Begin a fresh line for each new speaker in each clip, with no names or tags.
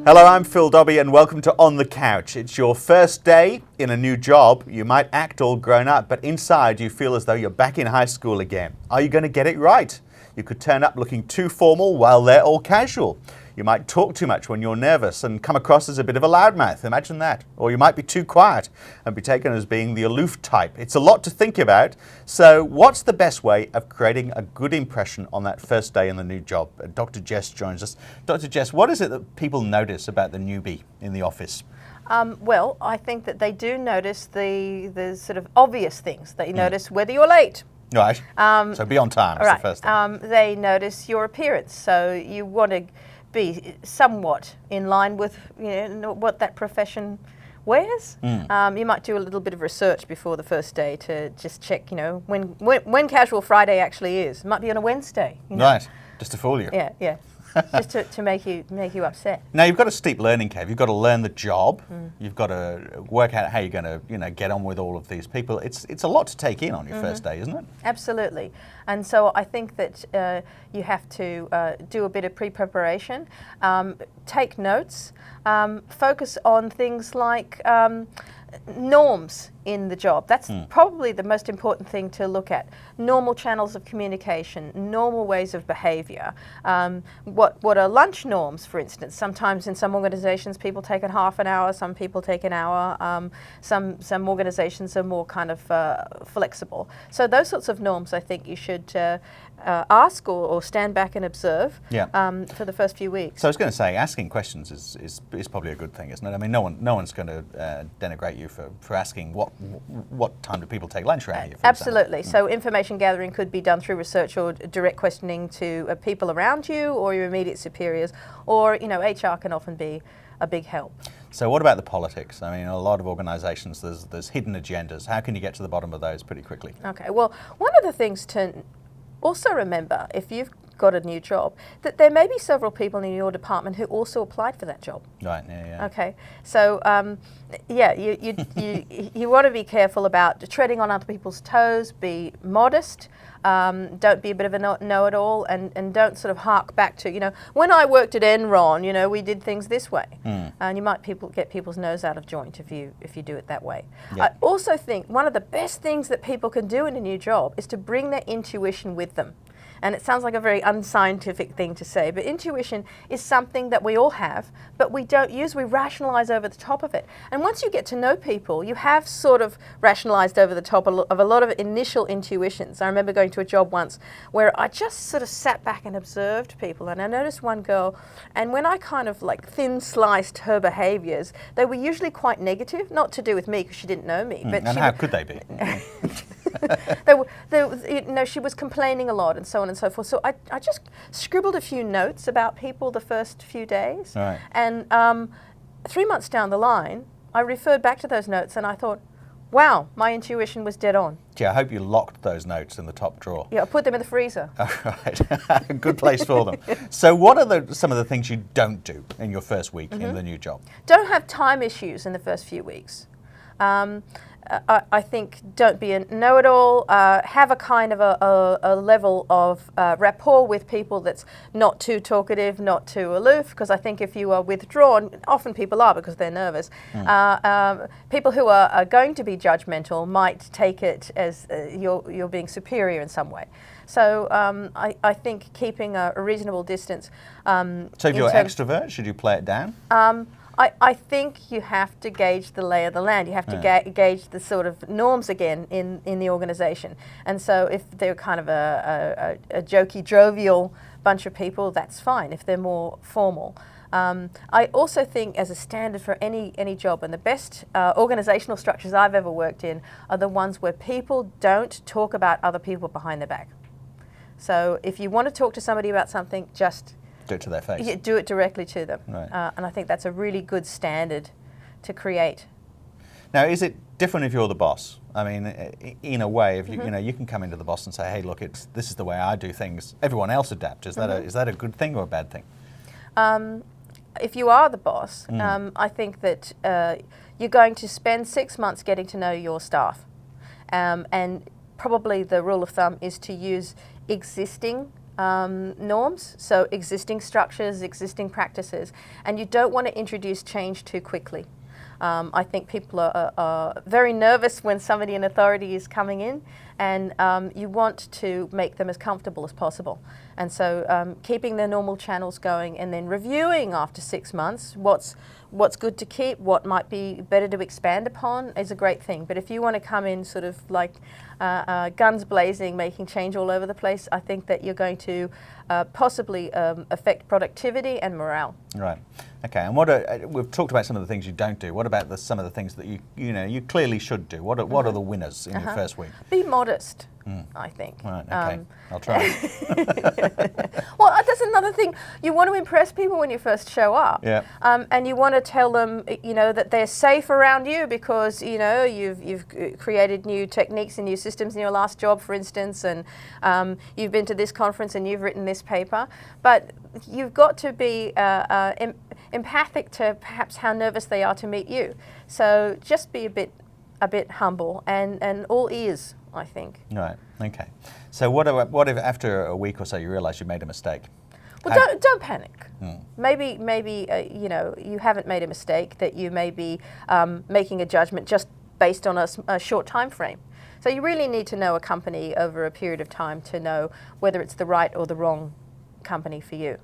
Hello, I'm Phil Dobby and welcome to On the Couch. It's your first day in a new job. You might act all grown up, but inside you feel as though you're back in high school again. Are you going to get it right? You could turn up looking too formal while they're all casual. You might talk too much when you're nervous and come across as a bit of a loudmouth. Imagine that. Or you might be too quiet and be taken as being the aloof type. It's a lot to think about. So what's the best way of creating a good impression on that first day in the new job? Dr. Jess joins us. Dr. Jess, what is it that people notice about the newbie in the office?
Well, I think that they do notice the sort of obvious things. They notice whether you're late.
Right. So be on time is the first thing.
They notice your appearance. So you want to be somewhat in line with what that profession wears. You might do a little bit of research before the first day to just check, when Casual Friday actually is. It might be on a Wednesday.
Right. Just to fool you.
Yeah. Just to make you upset.
Now you've got a steep learning curve. You've got to learn the job. You've got to work out how you're going to get on with all of these people. It's a lot to take in on your first day, isn't it?
Absolutely. And so I think that you have to do a bit of pre-preparation, take notes, focus on things like norms in the job. That's probably the most important thing to look at. Normal channels of communication, normal ways of behaviour. What are lunch norms, for instance? Sometimes in some organisations people take it half an hour, some people take an hour, some organisations are more kind of flexible. So those sorts of norms I think you should ask or stand back and observe for the first few weeks.
So I was going to say, asking questions is probably a good thing, isn't it? I mean, no one's going to denigrate you for asking what time do people take lunch around here.
Absolutely. So information gathering could be done through research or direct questioning to people around you or your immediate superiors, or HR can often be a big help.
So what about the politics? I mean, a lot of organisations, there's hidden agendas. How can you get to the bottom of those pretty quickly?
Okay. Well, one of the things to also remember, if you've got a new job, that there may be several people in your department who also applied for that job.
Right. Yeah.
Okay. So you want to be careful about treading on other people's toes. Be modest. Don't be a bit of a know-it-all, and don't sort of hark back to when I worked at Enron, we did things this way, and you might get people's nose out of joint if you do it that way. I also think one of the best things that people can do in a new job is to bring their intuition with them. And it sounds like a very unscientific thing to say, but intuition is something that we all have, but we don't use, we rationalize over the top of it. And once you get to know people, you have sort of rationalized over the top of a lot of initial intuitions. I remember going to a job once where I just sort of sat back and observed people, and I noticed one girl, and when I kind of like thin sliced her behaviors, they were usually quite negative, not to do with me because she didn't know me. But
and how could they be?
She was complaining a lot and so on and so forth. So I just scribbled a few notes about people the first few days.
Right.
And 3 months down the line, I referred back to those notes and I thought, wow, my intuition was dead on.
Gee, I hope you locked those notes in the top drawer.
Yeah, I put them in the freezer.
All right. Good place for them. So what are some of the things you don't do in your first week in the new job?
Don't have time issues in the first few weeks. I think don't be a know-it-all. Have a kind of a level of rapport with people that's not too talkative, not too aloof, because I think if you are withdrawn, often people are because they're nervous, people who are going to be judgmental might take it as you're being superior in some way. So I think keeping a reasonable distance.
So if you're extrovert, should you play it down?
I think you have to gauge the lay of the land. You have to gauge the sort of norms again in the organisation. And so if they're kind of a jokey, jovial bunch of people, that's fine. If they're more formal. I also think as a standard for any job, and the best organisational structures I've ever worked in are the ones where people don't talk about other people behind their back. So if you want to talk to somebody about something, just
do it to their face.
Yeah, do it directly to them.
Right.
And I think that's a really good standard to create.
Now, is it different if you're the boss? I mean, in a way, if you you can come into the boss and say, "Hey, look, this is the way I do things. Everyone else adapt." Is that a good thing or a bad thing?
If you are the boss, I think that you're going to spend 6 months getting to know your staff, and probably the rule of thumb is to use existing norms, so existing structures, existing practices, and you don't want to introduce change too quickly. I think people are very nervous when somebody in authority is coming in, and you want to make them as comfortable as possible. And so keeping their normal channels going and then reviewing after 6 months what's good to keep, what might be better to expand upon is a great thing. But if you want to come in sort of like guns blazing, making change all over the place, I think that you're going to possibly affect productivity and morale.
Right. Okay. And we've talked about some of the things you don't do. What about some of the things that you clearly should do? What are the winners in your first week?
Be modest, I think.
Right. Okay. I'll try.
Well, that's another thing. You want to impress people when you first show up.
Yeah.
And you want to tell them, that they're safe around you because, you've created new techniques and new systems in your last job, for instance, and you've been to this conference and you've written this paper. But you've got to be empathic to perhaps how nervous they are to meet you. So just be a bit humble and all ears, I think.
Right. Okay. So what if after a week or so you realise you made a mistake?
Well, don't panic. Maybe you haven't made a mistake, that you may be making a judgment just based on a short time frame. So you really need to know a company over a period of time to know whether it's the right or the wrong company for you.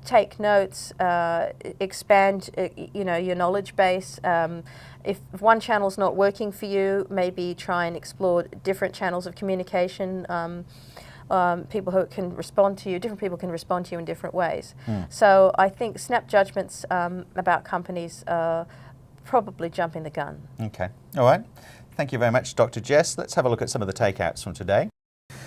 Take notes, expand your knowledge base. If one channel's not working for you, maybe try and explore different channels of communication. People who can respond to you, different people can respond to you in different ways. So I think snap judgments about companies are probably jumping the gun.
Okay. All right. Thank you very much, Dr. Jess. Let's have a look at some of the takeouts from today.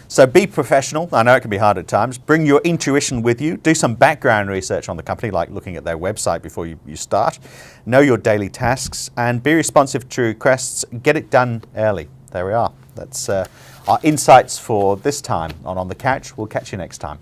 So be professional. I know it can be hard at times. Bring your intuition with you. Do some background research on the company, like looking at their website before you start. Know your daily tasks and be responsive to requests. Get it done early. There we are. That's our insights for this time on the Couch. We'll catch you next time.